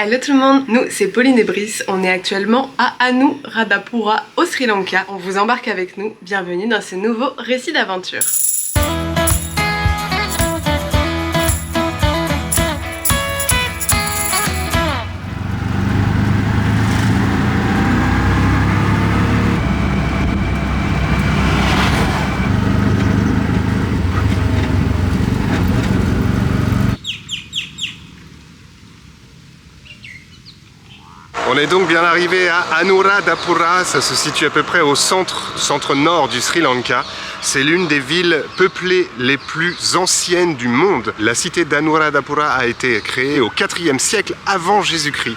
Hello tout le monde, nous c'est Pauline et Brice, on est actuellement à Anuradhapura au Sri Lanka. On vous embarque avec nous, bienvenue dans ce nouveau récit d'aventure. On est donc bien arrivé à Anuradhapura, ça se situe à peu près au centre-nord du Sri Lanka. C'est l'une des villes peuplées les plus anciennes du monde. La cité d'Anuradhapura a été créée au IVe siècle avant Jésus-Christ.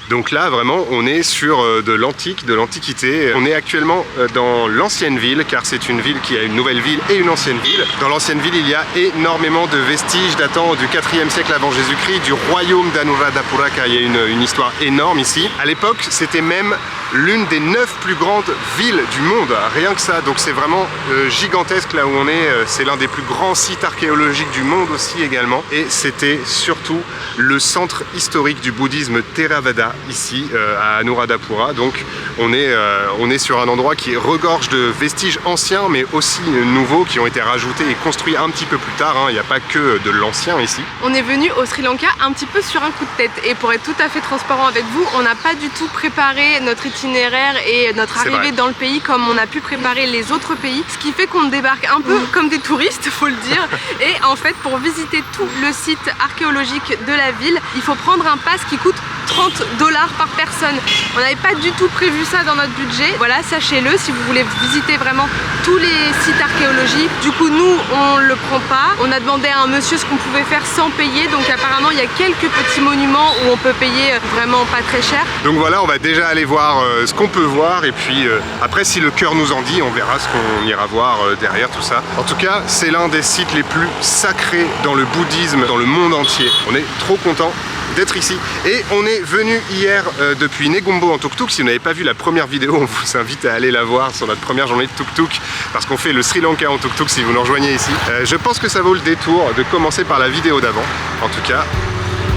Donc là, vraiment, on est sur de l'antique, de l'antiquité. On est actuellement dans l'ancienne ville, car c'est une ville qui a une nouvelle ville et une ancienne ville. Dans l'ancienne ville, il y a énormément de vestiges datant du IVe siècle avant Jésus-Christ, du royaume d'Anuradhapura, car il y a une histoire énorme ici. À l'époque, c'était même l'une des 9 plus grandes villes du monde, rien que ça. Donc c'est vraiment gigantesque là où on est. C'est l'un des plus grands sites archéologiques du monde aussi également. Et c'était surtout le centre historique du bouddhisme Theravada, ici à Anuradhapura. Donc on est sur un endroit qui regorge de vestiges anciens mais aussi nouveaux qui ont été rajoutés et construits un petit peu plus tard, hein. Il n'y a pas que de l'ancien ici. On est venu au Sri Lanka un petit peu sur un coup de tête et pour être tout à fait transparent avec vous, on n'a pas du tout préparé notre itinéraire et notre arrivée dans le pays comme on a pu préparer les autres pays, ce qui fait qu'on débarque un peu comme des touristes, faut le dire. Et en fait, pour visiter tout le site archéologique de la ville, il faut prendre un pass qui coûte 30 $ par personne. On n'avait pas du tout prévu ça dans notre budget. Voilà, sachez-le, si vous voulez visiter vraiment tous les sites archéologiques. Du coup, nous, on le prend pas. On a demandé à un monsieur ce qu'on pouvait faire sans payer. Donc apparemment, il y a quelques petits monuments où on peut payer vraiment pas très cher. Donc voilà, on va déjà aller voir ce qu'on peut voir. Et puis après, si le cœur nous en dit, on verra ce qu'on ira voir derrière tout ça. En tout cas, c'est l'un des sites les plus sacrés dans le bouddhisme, dans le monde entier. On est trop contents d'être ici. Et on est venu hier depuis Negombo en tuk-tuk. Si vous n'avez pas vu la première vidéo, on vous invite à aller la voir sur notre première journée de tuk-tuk, parce qu'on fait le Sri Lanka en tuk-tuk si vous nous rejoignez ici. Je pense que ça vaut le détour de commencer par la vidéo d'avant. En tout cas,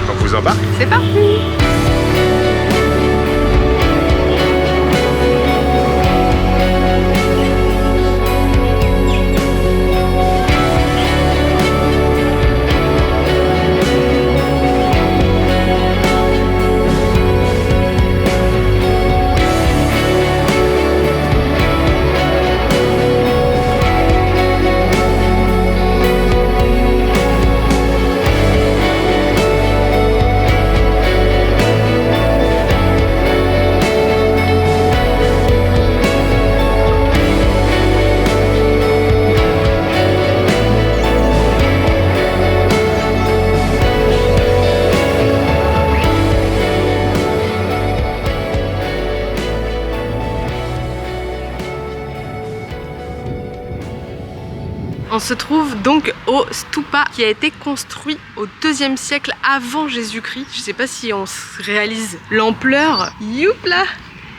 on vous embarque. C'est parti! On se trouve donc au stupa qui a été construit au IIe siècle avant Jésus-Christ. Je sais pas si on se réalise l'ampleur. Youpla!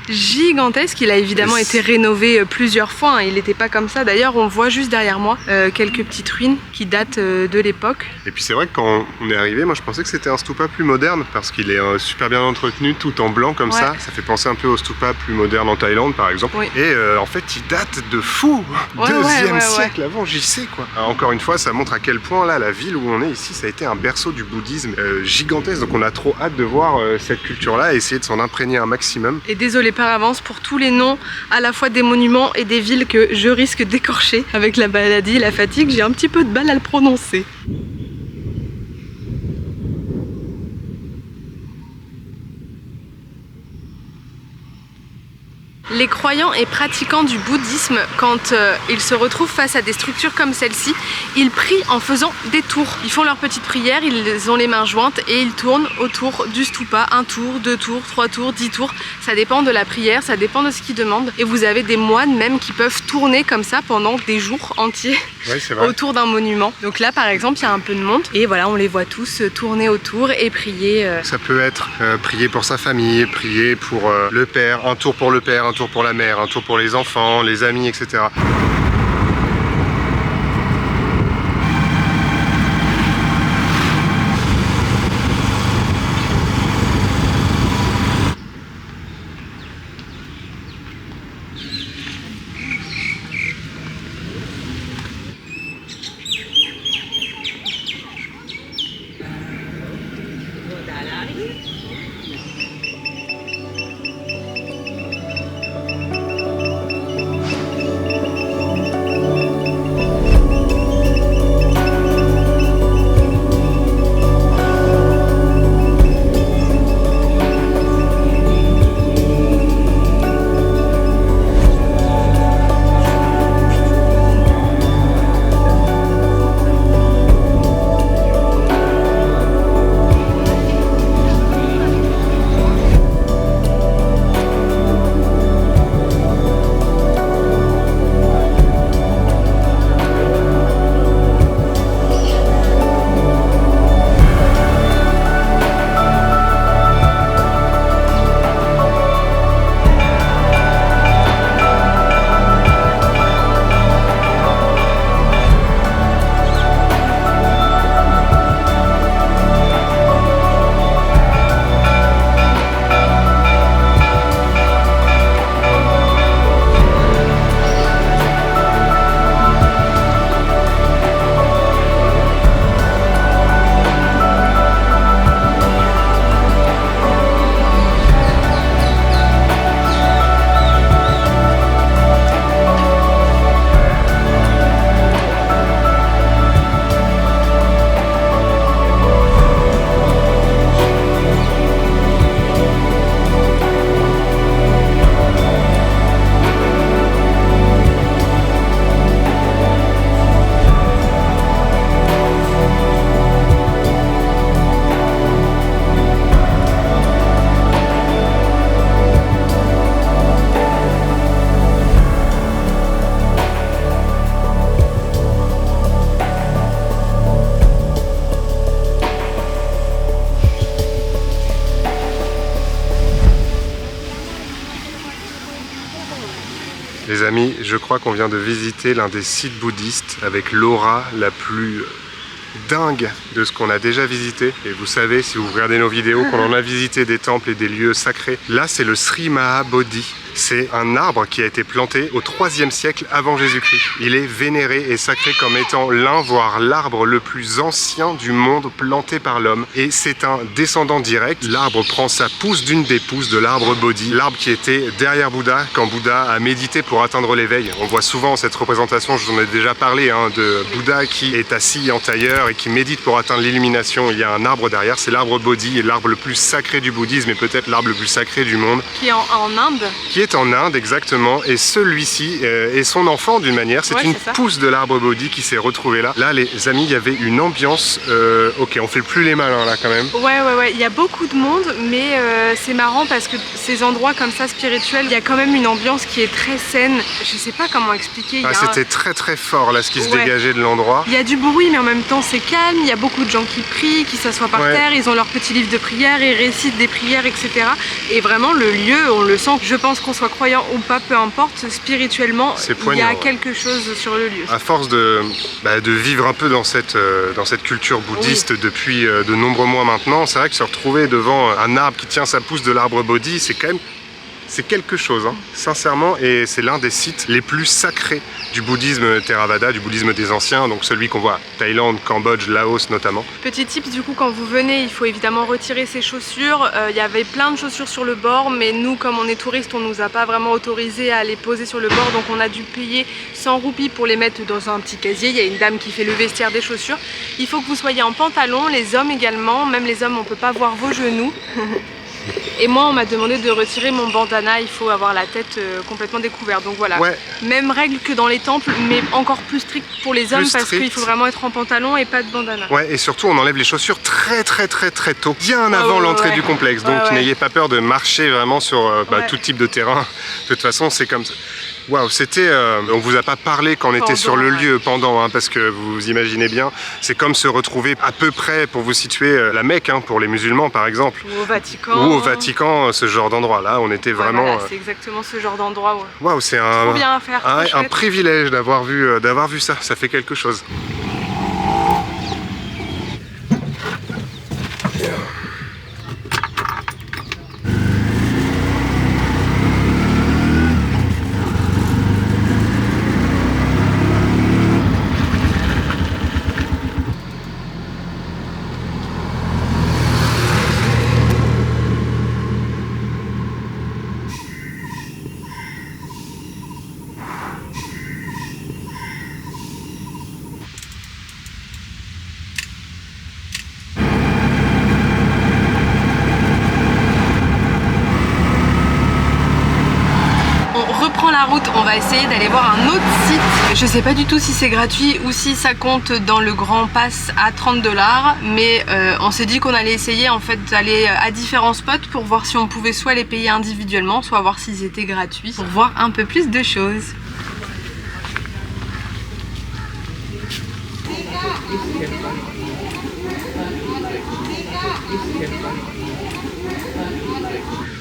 Gigantesque, il a évidemment été rénové plusieurs fois, hein. Il n'était pas comme ça. D'ailleurs, on voit juste derrière moi quelques petites ruines qui datent de l'époque. Et puis c'est vrai que quand on est arrivé, moi je pensais que c'était un stupa plus moderne parce qu'il est super bien entretenu, tout en blanc comme ça. Ça fait penser un peu au stupa plus moderne en Thaïlande par exemple. Oui. Et en fait, il date de fou, deuxième siècle avant JC quoi. Alors, encore une fois, ça montre à quel point là, la ville où on est ici, ça a été un berceau du bouddhisme gigantesque. Donc on a trop hâte de voir cette culture-là et essayer de s'en imprégner un maximum. Et désolé par avance pour tous les noms à la fois des monuments et des villes que je risque d'écorcher avec la maladie, la fatigue, j'ai un petit peu de mal à le prononcer. Les croyants et pratiquants du bouddhisme, quand ils se retrouvent face à des structures comme celle-ci, ils prient en faisant des tours. Ils font leur petite prière, ils ont les mains jointes et ils tournent autour du stupa. 1 tour, 2 tours, 3 tours, 10 tours. Ça dépend de la prière, ça dépend de ce qu'ils demandent. Et vous avez des moines même qui peuvent tourner comme ça pendant des jours entiers autour d'un monument. Donc là par exemple, il y a un peu de monde et voilà, on les voit tous tourner autour et prier. Ça peut être prier pour sa famille, prier pour le père, un tour pour le père, un tour pour la mère, un tour pour les enfants, les amis, etc. Les amis, je crois qu'on vient de visiter l'un des sites bouddhistes avec l'aura la plus dingue de ce qu'on a déjà visité. Et vous savez, si vous regardez nos vidéos, qu'on en a visité des temples et des lieux sacrés. Là, c'est le Sri Mahabodhi. C'est un arbre qui a été planté au 3e siècle avant Jésus-Christ. Il est vénéré et sacré comme étant l'un, voire l'arbre le plus ancien du monde planté par l'homme. Et c'est un descendant direct. L'arbre prend sa pousse d'une des pousses de l'arbre Bodhi. L'arbre qui était derrière Bouddha quand Bouddha a médité pour atteindre l'éveil. On voit souvent cette représentation, je vous en ai déjà parlé, de Bouddha qui est assis en tailleur et qui médite pour atteindre l'illumination. Il y a un arbre derrière, c'est l'arbre Bodhi, l'arbre le plus sacré du bouddhisme et peut-être l'arbre le plus sacré du monde. Qui est en Inde. Qui est en Inde, exactement, et celui-ci est son enfant d'une manière. C'est une pousse de l'arbre Bodhi qui s'est retrouvée là. Là, les amis, il y avait une ambiance. Ok, on fait plus les malins là quand même. Ouais, il y a beaucoup de monde, mais c'est marrant parce que ces endroits comme ça spirituels, il y a quand même une ambiance qui est très saine. Je sais pas comment expliquer. C'était très très fort là, ce qui se dégageait de l'endroit. Il y a du bruit, mais en même temps c'est calme. Il y a beaucoup de gens qui prient, qui s'assoient par terre. Ils ont leur petit livre de prière, ils récitent des prières, etc. Et vraiment le lieu, on le sent. Je pense qu'on soit croyant ou pas, peu importe, spirituellement, il y a quelque chose sur le lieu. À force de vivre un peu dans cette culture bouddhiste depuis de nombreux mois maintenant, c'est vrai que se retrouver devant un arbre qui tient sa pousse de l'arbre Bodhi, c'est quand même... C'est quelque chose, hein, sincèrement, et c'est l'un des sites les plus sacrés du bouddhisme Theravada, du bouddhisme des anciens, donc celui qu'on voit à Thaïlande, Cambodge, Laos notamment. Petit tips, du coup, quand vous venez, il faut évidemment retirer ses chaussures. Il y avait plein de chaussures sur le bord, mais nous, comme on est touristes, on nous a pas vraiment autorisé à les poser sur le bord, donc on a dû payer 100 roupies pour les mettre dans un petit casier. Il y a une dame qui fait le vestiaire des chaussures. Il faut que vous soyez en pantalon, les hommes également, même les hommes, on peut pas voir vos genoux. Et moi on m'a demandé de retirer mon bandana, il faut avoir la tête complètement découverte. Donc voilà, même règle que dans les temples, mais encore plus strict pour les hommes parce qu'il faut vraiment être en pantalon et pas de bandana. Ouais, et surtout on enlève les chaussures très tôt, bien avant l'entrée du complexe. Donc n'ayez pas peur de marcher vraiment sur tout type de terrain. De toute façon c'est comme ça. Waouh, c'était... on vous a pas parlé quand on était sur le lieu pendant, hein, parce que vous imaginez bien, c'est comme se retrouver à peu près, pour vous situer, la Mecque, hein, pour les musulmans par exemple. Ou au Vatican. Ou au Vatican, ce genre d'endroit. Là, on était vraiment... Voilà, c'est exactement ce genre d'endroit. Waouh, c'est trop bien à faire, un privilège d'avoir vu ça, ça fait quelque chose. La route, on va essayer d'aller voir un autre site. Je sais pas du tout si c'est gratuit ou si ça compte dans le grand pass à 30 $, mais on s'est dit qu'on allait essayer en fait d'aller à différents spots pour voir si on pouvait soit les payer individuellement, soit voir s'ils étaient gratuits, pour voir un peu plus de choses.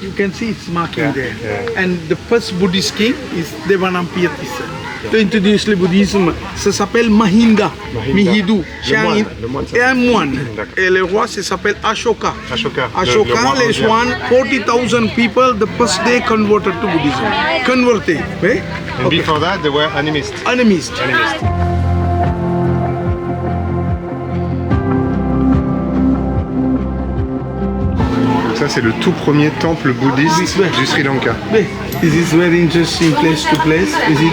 You can see it's marking there. And the first Buddhist king is Devanampiya-Tissa. To introduce le bouddhisme, ça s'appelle Mahinda, Mihidu. M1. Et le roi, ça s'appelle Ashoka. Ashoka, les one 40,000 people the first day converted to Buddhism. Converted. Okay? And before that, they were animists. Animists. Ça c'est le tout premier temple bouddhiste du Sri Lanka. This is very interesting place to place, is it?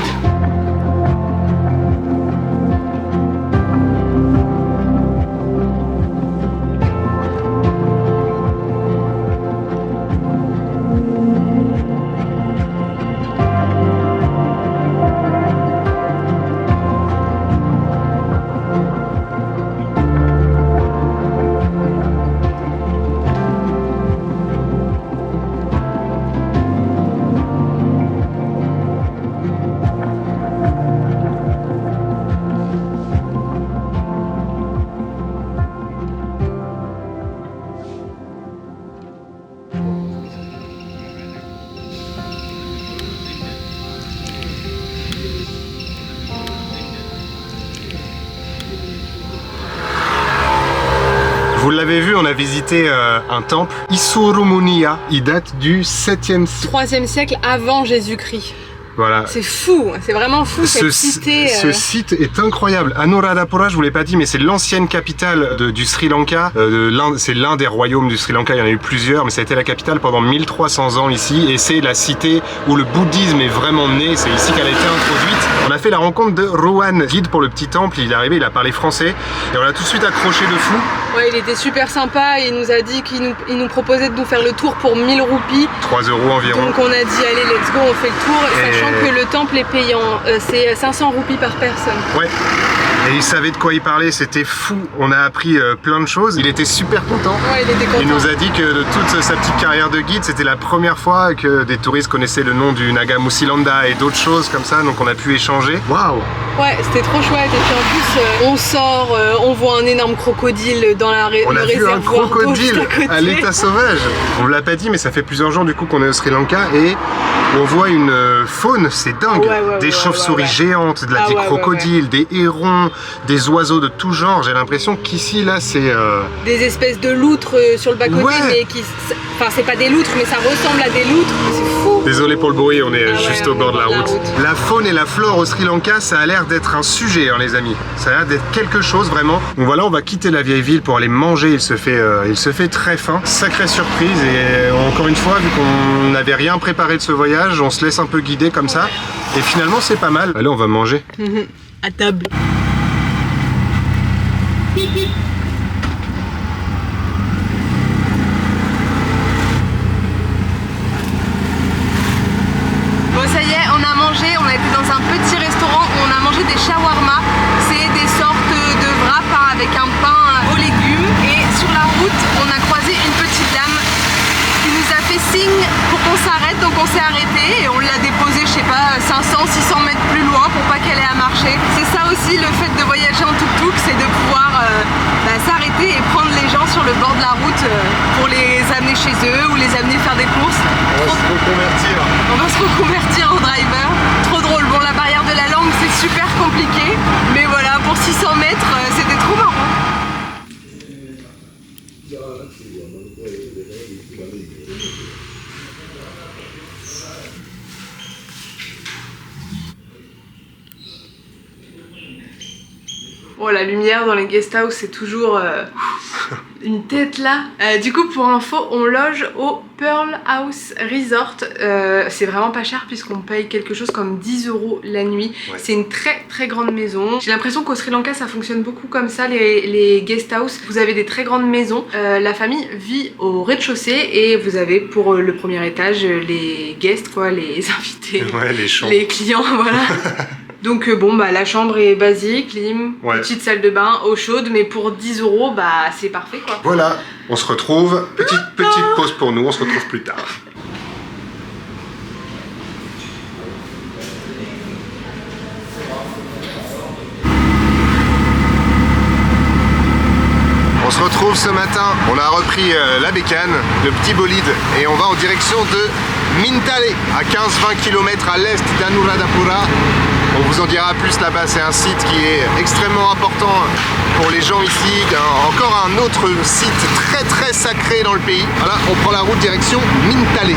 Vous l'avez vu, on a visité un temple, Isurumunia. Il date du 7e siècle. 3e siècle avant Jésus-Christ. Voilà. C'est fou, c'est vraiment fou cette cité. Ce site est incroyable. Anuradhapura, je vous l'ai pas dit, mais c'est l'ancienne capitale du Sri Lanka. C'est l'un des royaumes du Sri Lanka, il y en a eu plusieurs, mais ça a été la capitale pendant 1300 ans ici. Et c'est la cité où le bouddhisme est vraiment né, c'est ici qu'elle a été introduite. On a fait la rencontre de Rowan, guide pour le petit temple, il est arrivé, il a parlé français. Et on l'a tout de suite accroché de fou. Ouais, il était super sympa, il nous a dit qu'il nous proposait de nous faire le tour pour 1000 roupies. 3 € environ. Donc on a dit allez let's go, on fait le tour, sachant que le temple est payant, c'est 500 roupies par personne. Ouais. Et il savait de quoi il parlait, c'était fou. On a appris plein de choses. Il était super content. Ouais, il était content. Il nous a dit que de toute sa petite carrière de guide, c'était la première fois que des touristes connaissaient le nom du Nagamusilanda et d'autres choses comme ça. Donc on a pu échanger. Waouh! Ouais, c'était trop chouette. Et puis en plus, on sort, on voit un énorme crocodile dans le réservoir. On a vu un crocodile à l'état l'état sauvage. On ne l'a pas dit, mais ça fait plusieurs jours du coup qu'on est au Sri Lanka et on voit une faune, c'est dingue. Des chauves-souris géantes, des crocodiles, des hérons, des oiseaux de tout genre. J'ai l'impression qu'ici, là, c'est... Des espèces de loutres sur le bas-côté, mais qui... Enfin, c'est pas des loutres, mais ça ressemble à des loutres. C'est fou. Désolé pour le bruit, on est juste au bord de la route. La faune et la flore au Sri Lanka, ça a l'air d'être un sujet, hein, les amis. Ça a l'air d'être quelque chose, vraiment. Donc voilà, on va quitter la vieille ville pour aller manger. Il se fait très faim. Sacrée surprise. Et encore une fois, vu qu'on n'avait rien préparé de ce voyage, on se laisse un peu guider comme ça. Et finalement, c'est pas mal. Allez, on va manger. À table. Bon, ça y est, on a mangé. On a été dans un petit restaurant où on a mangé des shawarma. C'est des sortes de wraps avec un pain aux légumes. Et sur la route, on a croisé une petite dame qui nous a fait signe pour qu'on s'arrête, donc on s'est arrêté et on l'a déposé, je sais pas, 500-600 mètres plus loin pour pas qu'elle ait à marcher. C'est ça aussi le fait de voyager en tuk-tuk, c'est de pouvoir s'arrêter et prendre les gens sur le bord de la route pour les amener chez eux ou les amener faire des courses. On va se reconvertir. On va se reconvertir en driver. Trop drôle. Bon, la barrière de la langue, c'est super compliqué, mais voilà, pour 600 mètres, c'était trop marrant. Oh, la lumière dans les guest house, c'est toujours une tête là. Du coup, pour info, on loge au Pearl House Resort. C'est vraiment pas cher puisqu'on paye quelque chose comme 10 € la nuit. Ouais. C'est une très très grande maison. J'ai l'impression qu'au Sri Lanka, ça fonctionne beaucoup comme ça, les guest house. Vous avez des très grandes maisons. La famille vit au rez-de-chaussée et vous avez pour le premier étage les guests, quoi, les invités, les clients, voilà. Donc bon, bah la chambre est basique, clim, petite salle de bain, eau chaude, mais pour 10 € bah c'est parfait quoi. Voilà, on se retrouve, petite pause pour nous, on se retrouve plus tard. On se retrouve ce matin, on a repris la bécane, le petit bolide, et on va en direction de Mintale, à 15-20 km à l'est d'Anuradhapura. On vous en dira plus là-bas, c'est un site qui est extrêmement important pour les gens ici. Encore un autre site très très sacré dans le pays. Voilà, on prend la route direction Mintale.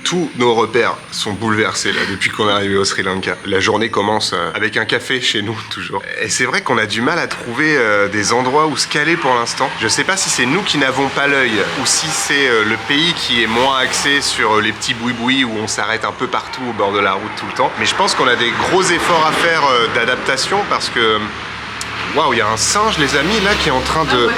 Tous nos repères sont bouleversés là depuis qu'on est arrivé au Sri Lanka. La journée commence avec un café chez nous toujours. Et c'est vrai qu'on a du mal à trouver des endroits où se caler pour l'instant. Je sais pas si c'est nous qui n'avons pas l'œil ou si c'est le pays qui est moins axé sur les petits boui-boui où on s'arrête un peu partout au bord de la route tout le temps. Mais je pense qu'on a des gros efforts à faire d'adaptation parce que waouh, il y a un singe les amis là qui est en train de...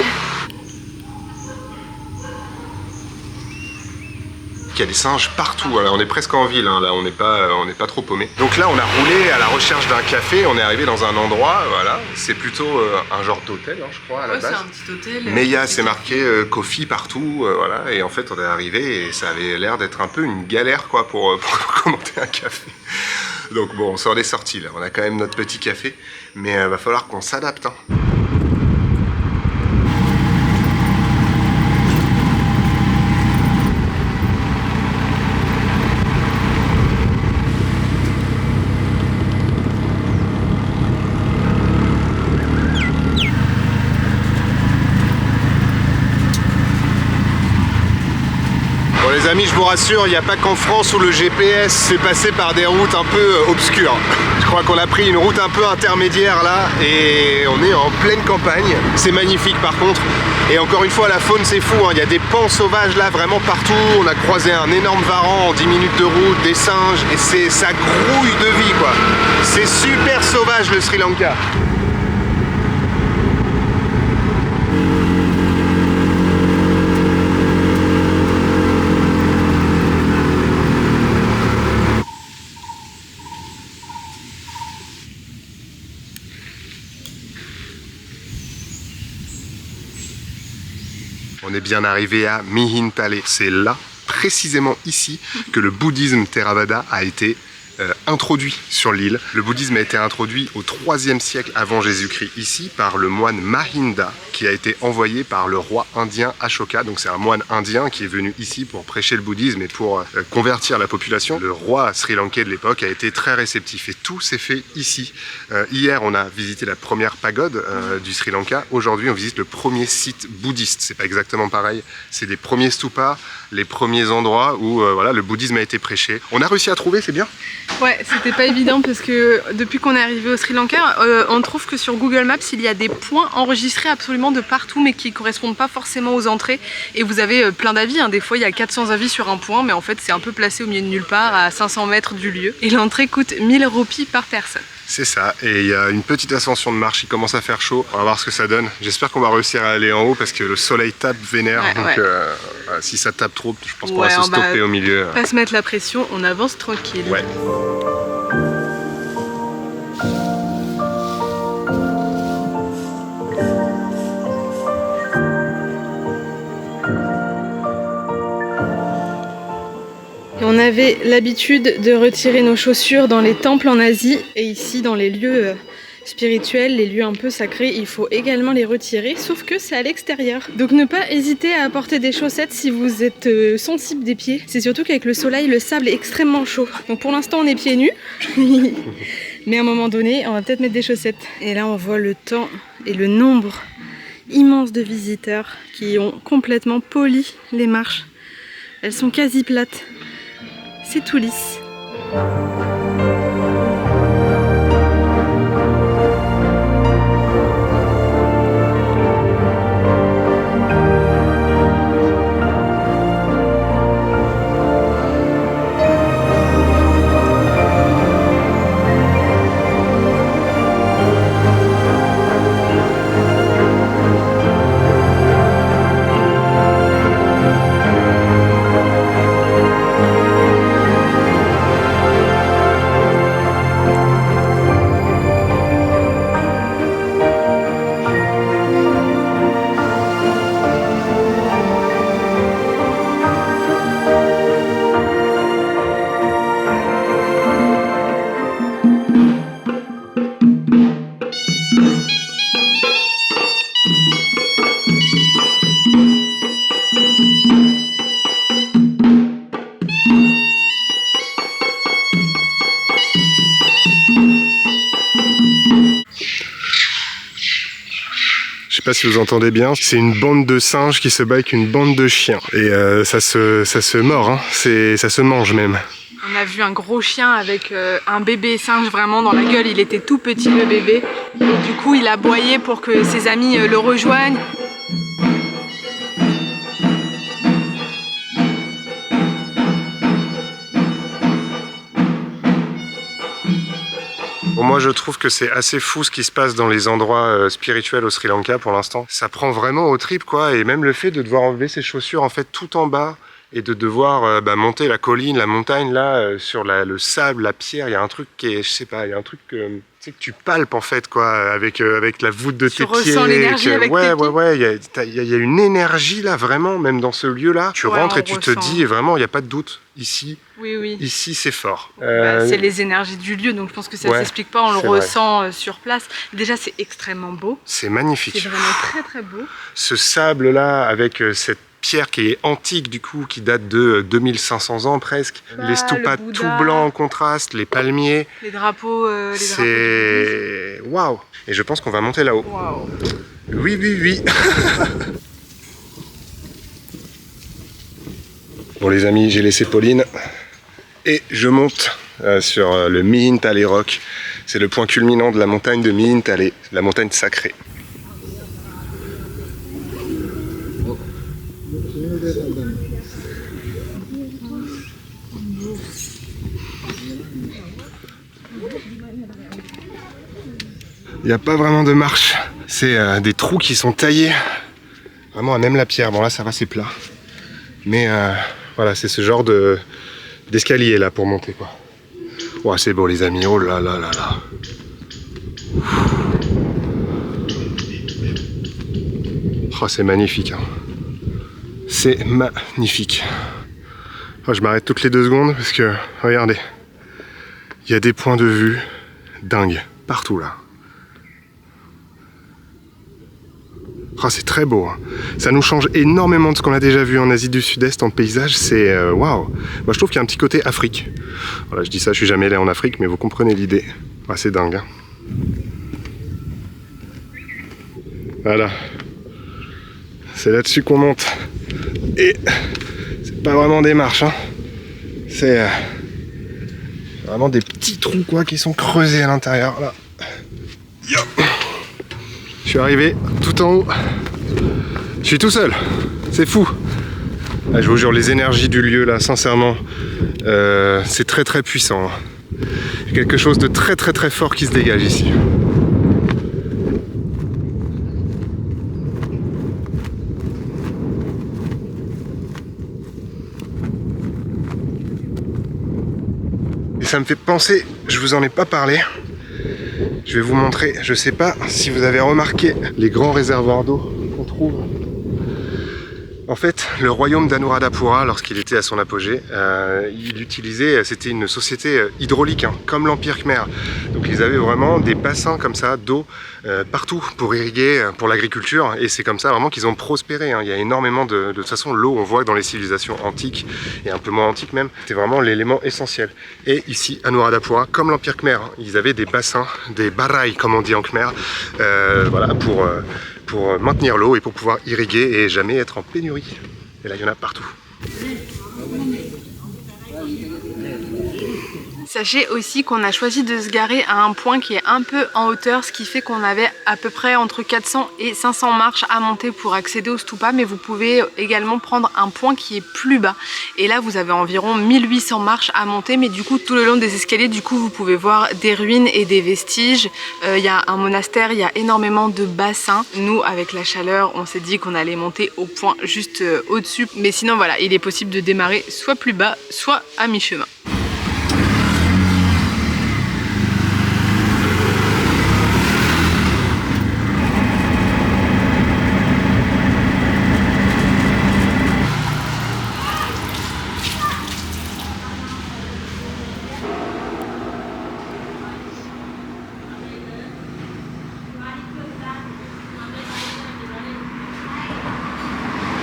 Il y a des singes partout, alors on est presque en ville, hein, là on n'est pas trop paumé. Donc là on a roulé à la recherche d'un café, on est arrivé dans un endroit, voilà, c'est plutôt un genre d'hôtel hein, je crois à la base. C'est un petit hôtel. Mais il y a, c'est marqué coffee partout, voilà, et en fait on est arrivé et ça avait l'air d'être un peu une galère quoi pour commander un café. Donc bon, on s'en est sorti là, on a quand même notre petit café, mais va falloir qu'on s'adapte. Hein. Les amis, je vous rassure, il n'y a pas qu'en France où le GPS s'est passé par des routes un peu obscures. Je crois qu'on a pris une route un peu intermédiaire là et on est en pleine campagne. C'est magnifique par contre. Et encore une fois, la faune c'est fou, hein. Il y a des pans sauvages là vraiment partout. On a croisé un énorme varan en 10 minutes de route, des singes et ça grouille de vie quoi. C'est super sauvage le Sri Lanka. On est bien arrivé à Mihintale. C'est là, précisément ici, que le bouddhisme Theravada a été introduit sur l'île. Le bouddhisme a été introduit au 3e siècle avant Jésus-Christ ici par le moine Mahinda qui a été envoyé par le roi indien Ashoka. Donc c'est un moine indien qui est venu ici pour prêcher le bouddhisme et pour convertir la population. Le roi sri-lankais de l'époque a été très réceptif et tout s'est fait ici. Hier on a visité la première pagode du Sri Lanka. Aujourd'hui on visite le premier site bouddhiste. C'est pas exactement pareil. C'est des premiers stupas, les premiers endroits où voilà, le bouddhisme a été prêché. On a réussi à trouver, c'est bien? Ouais, c'était pas évident parce que depuis qu'on est arrivé au Sri Lanka, on trouve que sur Google Maps il y a des points enregistrés absolument de partout mais qui correspondent pas forcément aux entrées et vous avez plein d'avis, hein. Des fois il y a 400 avis sur un point mais en fait c'est un peu placé au milieu de nulle part à 500 mètres du lieu et l'entrée coûte 1000 roupies par personne. C'est ça, et il y a une petite ascension de marche, il commence à faire chaud, on va voir ce que ça donne. J'espère qu'on va réussir à aller en haut parce que le soleil tape vénère, ouais, donc ouais. Si ça tape trop, je pense qu'on va se stopper au milieu. Pas se mettre la pression, on avance tranquille. Ouais. On avait l'habitude de retirer nos chaussures dans les temples en Asie et ici dans les lieux spirituels, les lieux un peu sacrés, il faut également les retirer, sauf que c'est à l'extérieur. Donc ne pas hésiter à apporter des chaussettes si vous êtes sensible des pieds. C'est surtout qu'avec le soleil, le sable est extrêmement chaud. Donc pour l'instant on est pieds nus, mais à un moment donné on va peut-être mettre des chaussettes. Et là on voit le temps et le nombre immense de visiteurs qui ont complètement poli les marches. Elles sont quasi plates. C'est tout lisse. Je sais pas si vous entendez bien, c'est une bande de singes qui se bat avec une bande de chiens. Et ça se mord, hein. Ça se mange même. On a vu un gros chien avec un bébé singe vraiment dans la gueule, il était tout petit le bébé. Et du coup il a aboyé pour que ses amis le rejoignent. Bon, moi je trouve que c'est assez fou ce qui se passe dans les endroits spirituels au Sri Lanka pour l'instant. Ça prend vraiment au trip quoi, et même le fait de devoir enlever ses chaussures en fait tout en bas et de devoir monter la colline, la montagne là, sur le sable, la pierre, il y a un truc qui est, je sais pas, il y a un truc, Tu sais que tu palpes en fait quoi, avec la voûte de tes pieds. Tu ressens l'énergie avec tes pieds. Ouais, il y a une énergie là vraiment, même dans ce lieu-là. Tu rentres et tu te dis vraiment, il n'y a pas de doute ici. Oui. Ici c'est fort. C'est les énergies du lieu, donc je pense que ça ne s'explique pas, on le ressent sur place. Déjà c'est extrêmement beau. C'est magnifique. C'est vraiment très très beau. Ce sable là avec cette pierre qui est antique du coup, qui date de 2500 ans presque. Les stupas tout blancs en contraste, les palmiers. Les drapeaux. C'est waouh. Et je pense qu'on va monter là-haut. Waouh. Oui. Bon les amis, j'ai laissé Pauline et je monte sur le Mihintale Rock. C'est le point culminant de la montagne de Mihintale, la montagne sacrée. Il n'y a pas vraiment de marche, c'est des trous qui sont taillés vraiment à même la pierre. Bon là ça va, c'est plat, mais voilà, c'est ce genre d'escalier là pour monter quoi. Wow, c'est beau les amis, oh là là là là. Oh, c'est magnifique, hein. C'est magnifique. Oh, je m'arrête toutes les 2 secondes parce que regardez, il y a des points de vue dingues partout là. Oh, c'est très beau, hein. Ça nous change énormément de ce qu'on a déjà vu en Asie du Sud-Est en paysage, c'est waouh. Moi je trouve qu'il y a un petit côté Afrique. Voilà, je dis ça, je suis jamais allé en Afrique, mais vous comprenez l'idée. Ah, c'est dingue, hein. Voilà. C'est là-dessus qu'on monte. Et c'est pas vraiment des marches, hein. C'est vraiment des petits trous quoi qui sont creusés à l'intérieur là. Yop. Je suis arrivé tout en haut. Je suis tout seul. C'est fou. Ah, je vous jure, les énergies du lieu là, sincèrement, c'est très très puissant. Il y a quelque chose de très très très fort qui se dégage ici. Et ça me fait penser, je vous en ai pas parlé. Je vais vous montrer, je sais pas si vous avez remarqué les grands réservoirs d'eau qu'on trouve. En fait, le royaume d'Anuradhapura, lorsqu'il était à son apogée, il utilisait, c'était une société hydraulique, hein, comme l'Empire Khmer. Donc ils avaient vraiment des bassins comme ça d'eau partout pour irriguer, pour l'agriculture, et c'est comme ça vraiment qu'ils ont prospéré, hein. Il y a énormément de toute façon, l'eau, on voit dans les civilisations antiques, et un peu moins antiques même, c'était vraiment l'élément essentiel. Et ici, Anuradhapura, comme l'Empire Khmer, hein, ils avaient des bassins, des barai comme on dit en Khmer, voilà, pour maintenir l'eau et pour pouvoir irriguer et jamais être en pénurie. Et là, il y en a partout. Sachez aussi qu'on a choisi de se garer à un point qui est un peu en hauteur, ce qui fait qu'on avait à peu près entre 400 et 500 marches à monter pour accéder au stupa, mais vous pouvez également prendre un point qui est plus bas. Et là, vous avez environ 1800 marches à monter, mais du coup, tout le long des escaliers, du coup, vous pouvez voir des ruines et des vestiges. Il y a un monastère, il y a énormément de bassins. Nous, avec la chaleur, on s'est dit qu'on allait monter au point juste au-dessus. Mais sinon, voilà, il est possible de démarrer soit plus bas, soit à mi-chemin.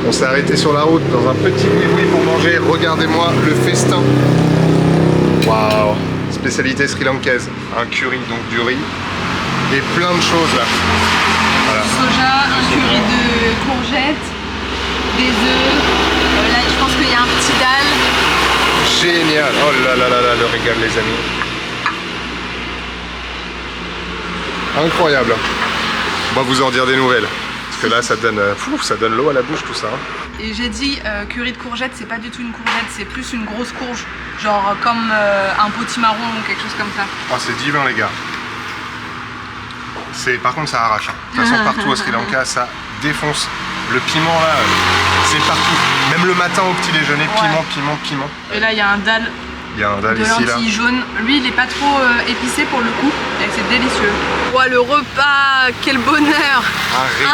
On s'est arrêté sur la route dans un petit boui-boui pour manger. Regardez-moi le festin. Waouh! Spécialité sri-lankaise. Un curry, donc du riz. Et plein de choses là. Voilà. Soja, un curry de courgettes, des œufs. Là, je pense qu'il y a un petit dalle. Génial! Oh là là là là, le régal les amis. Incroyable. On va vous en dire des nouvelles. Parce que là, ça donne l'eau à la bouche tout ça. Et j'ai dit curry de courgettes, c'est pas du tout une courgette, c'est plus une grosse courge. Genre comme un potimarron ou quelque chose comme ça. Oh, c'est divin les gars. Par contre ça arrache. Hein. De toute façon partout au Sri Lanka ça défonce. Le piment là, c'est partout. Même le matin au petit déjeuner, piment, piment, piment. Et là il y a un dalle Il y a un dal de ici là. lentilles jaunes. Lui, il est pas trop épicé pour le coup. Et c'est délicieux. Ouah, le repas, quel bonheur!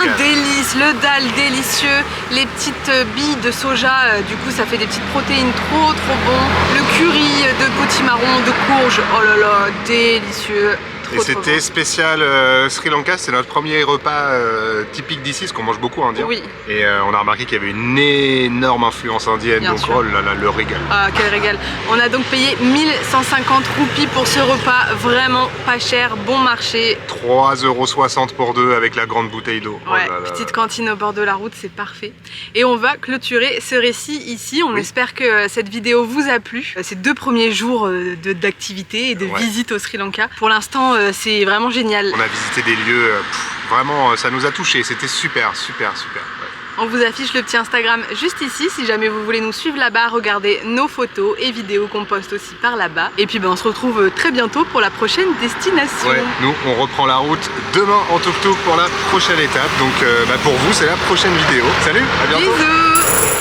Un délice, le dal délicieux. Les petites billes de soja, du coup, ça fait des petites protéines trop bon. Le curry de potimarron, de courge. Oh là là, délicieux. Et c'était spécial Sri Lanka, c'est notre premier repas typique d'ici, parce qu'on mange beaucoup indien. Oui. Et on a remarqué qu'il y avait une énorme influence indienne, Bien donc sûr. oh là là, le régal. Ah, quel régal. On a donc payé 1150 roupies pour ce repas, vraiment pas cher, bon marché. 3,60 € pour deux avec la grande bouteille d'eau. Ouais, Oh là là. petite cantine au bord de la route, c'est parfait. Et on va clôturer ce récit ici. On espère que cette vidéo vous a plu. Ces 2 premiers jours d'activité et de visite au Sri Lanka. Pour l'instant, c'est vraiment génial. On a visité des lieux, vraiment, ça nous a touchés. C'était super. Ouais. On vous affiche le petit Instagram juste ici si jamais vous voulez nous suivre là-bas, regarder nos photos et vidéos qu'on poste aussi par là-bas. Et puis on se retrouve très bientôt pour la prochaine destination. Ouais, nous on reprend la route demain en tuk-tuk pour la prochaine étape. Donc pour vous c'est la prochaine vidéo. Salut, à bientôt. Bisous.